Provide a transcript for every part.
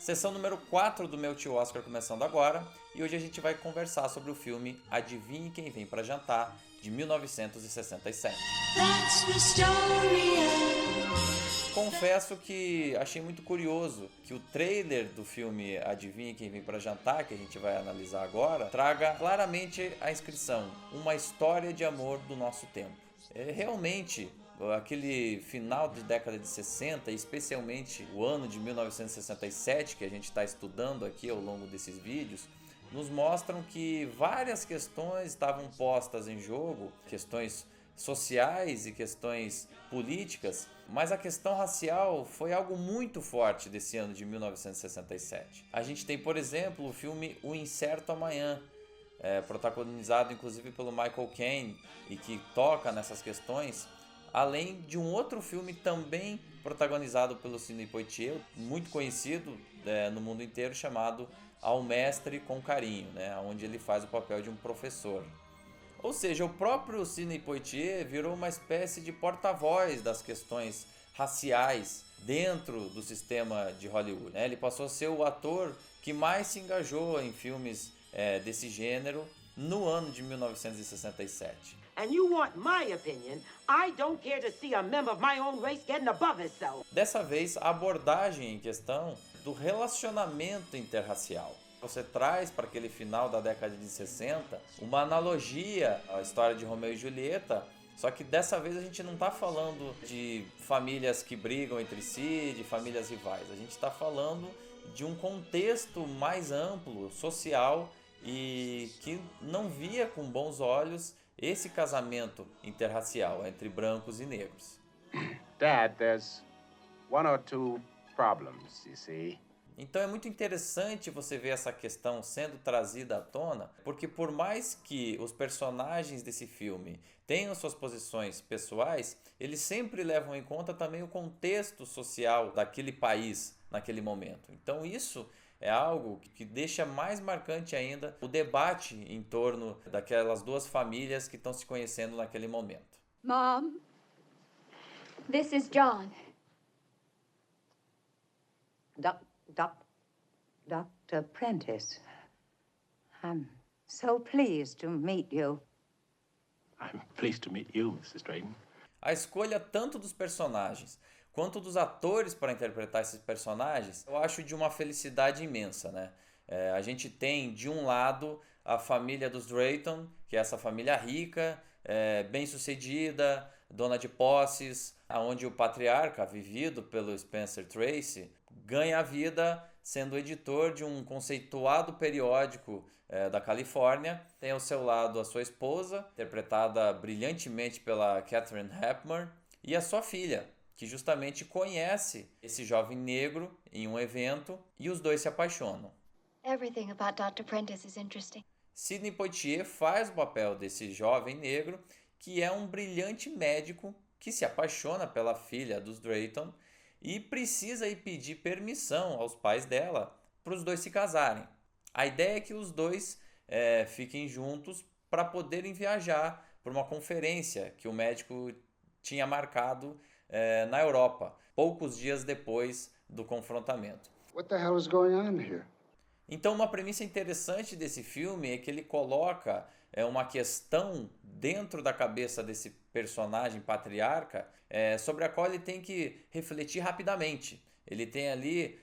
Sessão número 4 do Meu Tio Oscar começando agora, e hoje a gente vai conversar sobre o filme Adivinhe Quem Vem Pra Jantar, de 1967. Confesso que achei muito curioso que o trailer do filme Adivinhe Quem Vem Pra Jantar, que a gente vai analisar agora, traga claramente a inscrição Uma História de Amor do Nosso Tempo. Realmente, aquele final de década de 60, especialmente o ano de 1967, que a gente está estudando aqui ao longo desses vídeos, nos mostram que várias questões estavam postas em jogo, questões sociais e questões políticas, mas a questão racial foi algo muito forte desse ano de 1967. A gente tem, por exemplo, o filme O Incerto Amanhã, protagonizado inclusive pelo Michael Caine e que toca nessas questões, além de um outro filme também protagonizado pelo Sidney Poitier, muito conhecido no mundo inteiro, chamado Ao Mestre com Carinho, onde ele faz o papel de um professor. Ou seja, o próprio Sidney Poitier virou uma espécie de porta-voz das questões raciais dentro do sistema de Hollywood. Ele passou a ser o ator que mais se engajou em filmes desse gênero no ano de 1967. And you want my opinion? I don't care to see a member of my own race getting above himself. Dessa vez, a abordagem em questão do relacionamento interracial. Você traz para aquele final da década de 60 uma analogia à história de Romeu e Julieta, só que dessa vez a gente não está falando de famílias que brigam entre si, de famílias rivais. A gente está falando de um contexto mais amplo, social, e que não via com bons olhos esse casamento interracial entre brancos e negros. Dad, there's one or two problems, you see. Então é muito interessante você ver essa questão sendo trazida à tona, porque por mais que os personagens desse filme tenham suas posições pessoais, eles sempre levam em conta também o contexto social daquele país naquele momento. Então isso é algo que deixa mais marcante ainda o debate em torno daquelas duas famílias que estão se conhecendo naquele momento. Mom, this is John. Dr. Prentice, I'm so pleased to meet you. I'm pleased to meet you, Mrs. Drayton. A escolha tanto dos personagens quanto dos atores para interpretar esses personagens, eu acho de uma felicidade imensa, A gente tem, de um lado, a família dos Drayton, que é essa família rica, bem-sucedida, dona de posses, onde o patriarca, vivido pelo Spencer Tracy, ganha a vida sendo editor de um conceituado periódico da Califórnia. Tem ao seu lado a sua esposa, interpretada brilhantemente pela Katharine Hepburn, e a sua filha, que justamente conhece esse jovem negro em um evento, e os dois se apaixonam. Everything about Dr. Prentice is interesting. Sidney Poitier faz o papel desse jovem negro, que é um brilhante médico que se apaixona pela filha dos Drayton e precisa ir pedir permissão aos pais dela para os dois se casarem. A ideia é que os dois fiquem juntos para poderem viajar para uma conferência que o médico tinha marcado na Europa, poucos dias depois do confrontamento. What the hell is going on here? Então, uma premissa interessante desse filme é que ele coloca uma questão dentro da cabeça desse personagem patriarca sobre a qual ele tem que refletir rapidamente. Ele tem ali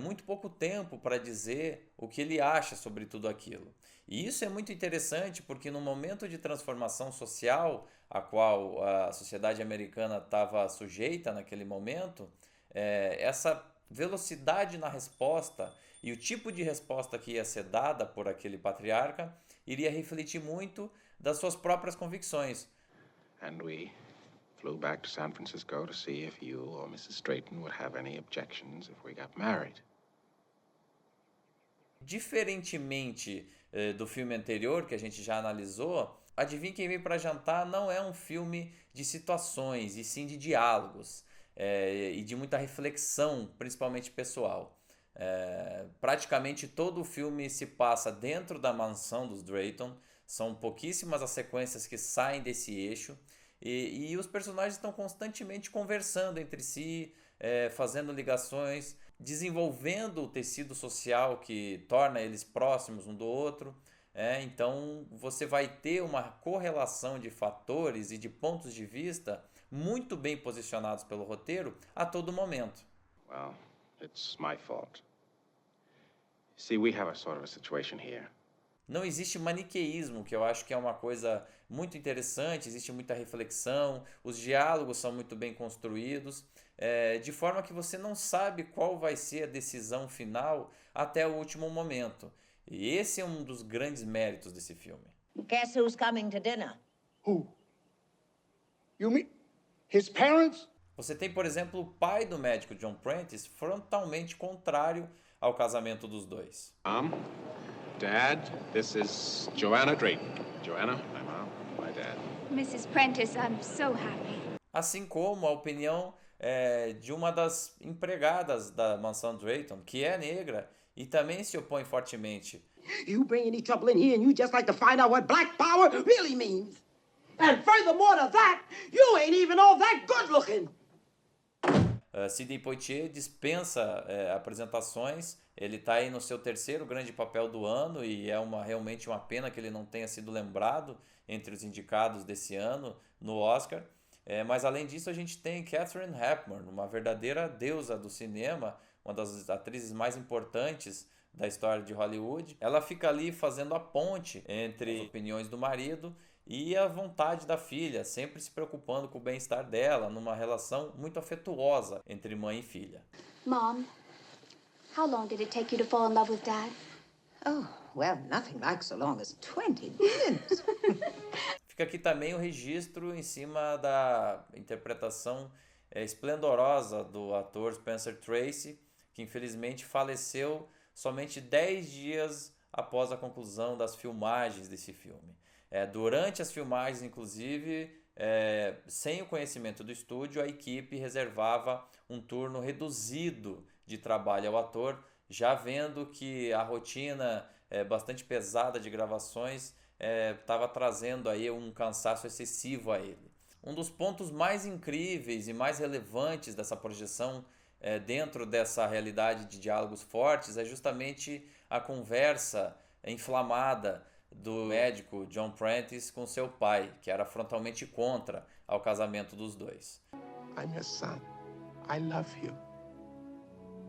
muito pouco tempo para dizer o que ele acha sobre tudo aquilo. E isso é muito interessante porque no momento de transformação social a qual a sociedade americana estava sujeita naquele momento, essa velocidade na resposta e o tipo de resposta que ia ser dada por aquele patriarca iria refletir muito das suas próprias convicções. And we flew back to San Francisco to see if you or Mrs. Drayton would have any objections if we got married. Diferentemente do filme anterior que a gente já analisou, Adivinhe Quem Vem Pra Jantar não é um filme de situações, e sim de diálogos e de muita reflexão, principalmente pessoal. Praticamente todo o filme se passa dentro da mansão dos Drayton, são pouquíssimas as sequências que saem desse eixo, e os personagens estão constantemente conversando entre si, fazendo ligações, desenvolvendo o tecido social que torna eles próximos um do outro. Então você vai ter uma correlação de fatores e de pontos de vista muito bem posicionados pelo roteiro a todo momento. Well, it's my fault. See, we have a sort of a situation here. Não existe maniqueísmo, que eu acho que é uma coisa muito interessante, existe muita reflexão, os diálogos são muito bem construídos, de forma que você não sabe qual vai ser a decisão final até o último momento. E esse é um dos grandes méritos desse filme. Guess who's coming to dinner? Who? You mean his parents? Você tem, por exemplo, o pai do médico John Prentice frontalmente contrário ao casamento dos dois. Dad, this is Joanna Drayton. Joanna, my mom, my dad. Mrs. Prentice, I'm so happy. Assim como a opinião de uma das empregadas da mansão Drayton, que é negra e também se opõe fortemente. You bring any trouble in here and you just like to find out what black power really means. And furthermore to that, you ain't even all that good looking. Sidney Poitier dispensa apresentações, ele está aí no seu terceiro grande papel do ano e é realmente uma pena que ele não tenha sido lembrado entre os indicados desse ano no Oscar. Mas além disso a gente tem Katharine Hepburn, uma verdadeira deusa do cinema, uma das atrizes mais importantes da história de Hollywood. Ela fica ali fazendo a ponte entre as opiniões do marido e a vontade da filha, sempre se preocupando com o bem-estar dela, numa relação muito afetuosa entre mãe e filha. Mom, how long did it take you to fall in love with Dad? Oh, well, nothing like so long as 20 minutes. Fica aqui também o registro em cima da interpretação esplendorosa do ator Spencer Tracy, que infelizmente faleceu somente 10 dias após a conclusão das filmagens desse filme. Durante as filmagens, inclusive, sem o conhecimento do estúdio, a equipe reservava um turno reduzido de trabalho ao ator, já vendo que a rotina bastante pesada de gravações estava trazendo aí um cansaço excessivo a ele. Um dos pontos mais incríveis e mais relevantes dessa projeção dentro dessa realidade de diálogos fortes é justamente a conversa inflamada do médico John Prentice com seu pai, que era frontalmente contra ao casamento dos dois. I'm your son. I love you.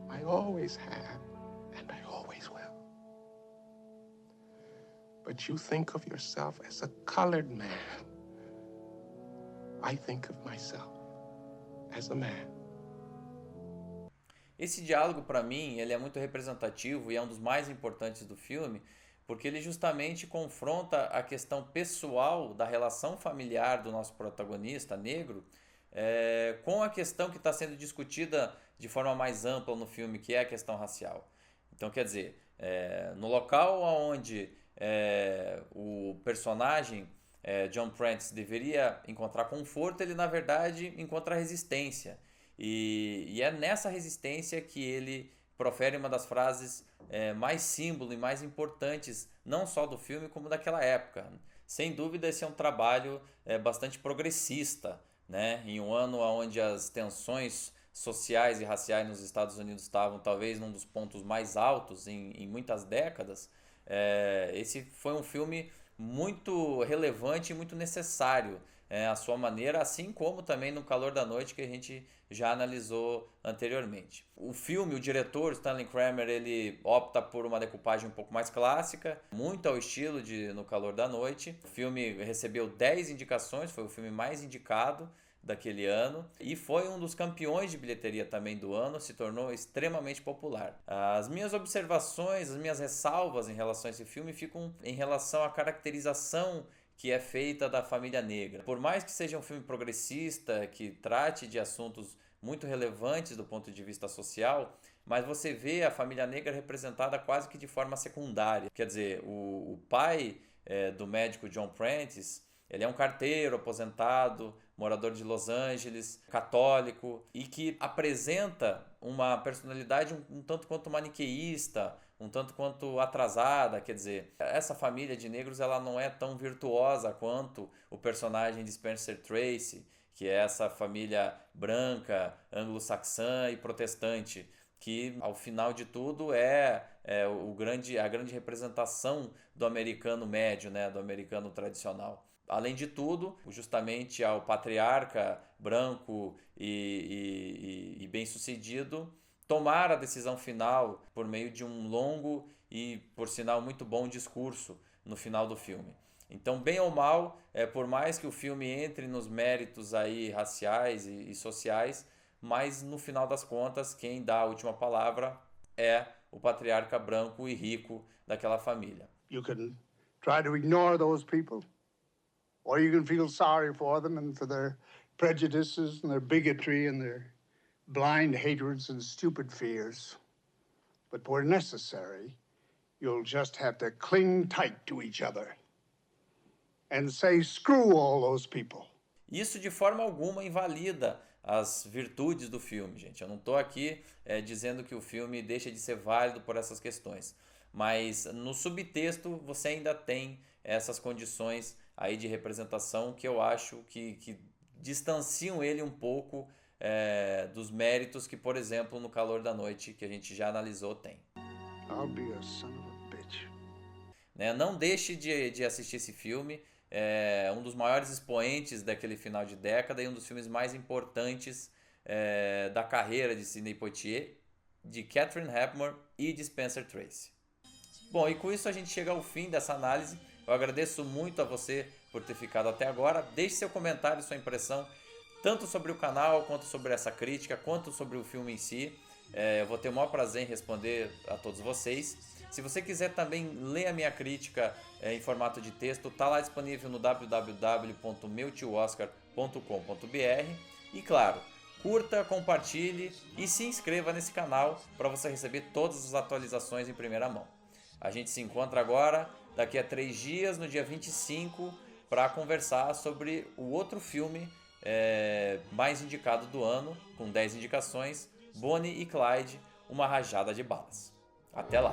I always have, and I always will. But you think of yourself as a colored man. I think of myself as a man. Esse diálogo, para mim, ele é muito representativo e é um dos mais importantes do filme, porque ele justamente confronta a questão pessoal da relação familiar do nosso protagonista negro com a questão que está sendo discutida de forma mais ampla no filme, que é a questão racial. Então, quer dizer, no local onde o personagem John Prentice deveria encontrar conforto, ele na verdade encontra resistência. E é nessa resistência que ele profere uma das frases mais símbolo e mais importantes, não só do filme, como daquela época. Sem dúvida, esse é um trabalho bastante progressista, né? Em um ano onde as tensões sociais e raciais nos Estados Unidos estavam talvez num dos pontos mais altos em muitas décadas, esse foi um filme muito relevante e muito necessário à sua maneira, assim como também No Calor da Noite, que a gente já analisou anteriormente. O filme, o diretor Stanley Kramer, ele opta por uma decupagem um pouco mais clássica, muito ao estilo de No Calor da Noite. O filme recebeu 10 indicações, foi o filme mais indicado daquele ano e foi um dos campeões de bilheteria também do ano, se tornou extremamente popular. As minhas observações, as minhas ressalvas em relação a esse filme ficam em relação à caracterização que é feita da família negra. Por mais que seja um filme progressista, que trate de assuntos muito relevantes do ponto de vista social, mas você vê a família negra representada quase que de forma secundária. Quer dizer, o pai do médico John Prentice, ele é um carteiro aposentado, morador de Los Angeles, católico, e que apresenta uma personalidade um tanto quanto maniqueísta, um tanto quanto atrasada. Quer dizer, essa família de negros ela não é tão virtuosa quanto o personagem de Spencer Tracy, que é essa família branca, anglo-saxã e protestante que ao final de tudo é a grande representação do americano médio, né, do americano tradicional. Além de tudo, justamente ao patriarca branco e bem-sucedido tomar a decisão final por meio de um longo e, por sinal, muito bom discurso no final do filme. Então, bem ou mal, por mais que o filme entre nos méritos aí raciais e sociais, mas no final das contas, quem dá a última palavra é o patriarca branco e rico daquela família. You can try to ignore those people, or you can feel sorry for them and for their prejudices and their bigotry and their blind hatreds and stupid fears. But where necessary, you'll just have to cling tight to each other and say, screw all those people. Isso de forma alguma invalida as virtudes do filme, gente. Eu não estou aqui dizendo que o filme deixa de ser válido por essas questões. Mas no subtexto você ainda tem essas condições aí de representação que eu acho que distanciam ele um pouco dos méritos que, por exemplo, no Calor da Noite, que a gente já analisou, tem. I'll be a son of a bitch. Né? Não deixe de assistir esse filme. É um dos maiores expoentes daquele final de década e um dos filmes mais importantes da carreira de Sidney Poitier, de Katharine Hepburn e de Spencer Tracy. Bom, e com isso a gente chega ao fim dessa análise. Eu agradeço muito a você por ter ficado até agora. Deixe seu comentário, sua impressão, tanto sobre o canal, quanto sobre essa crítica, quanto sobre o filme em si. Eu vou ter o maior prazer em responder a todos vocês. Se você quiser também ler a minha crítica em formato de texto, está lá disponível no www.meutiooscar.com.br. E claro, curta, compartilhe e se inscreva nesse canal para você receber todas as atualizações em primeira mão. A gente se encontra agora, daqui a 3 dias, no dia 25, para conversar sobre o outro filme mais indicado do ano, com 10 indicações, Bonnie e Clyde, Uma Rajada de Balas. Até lá!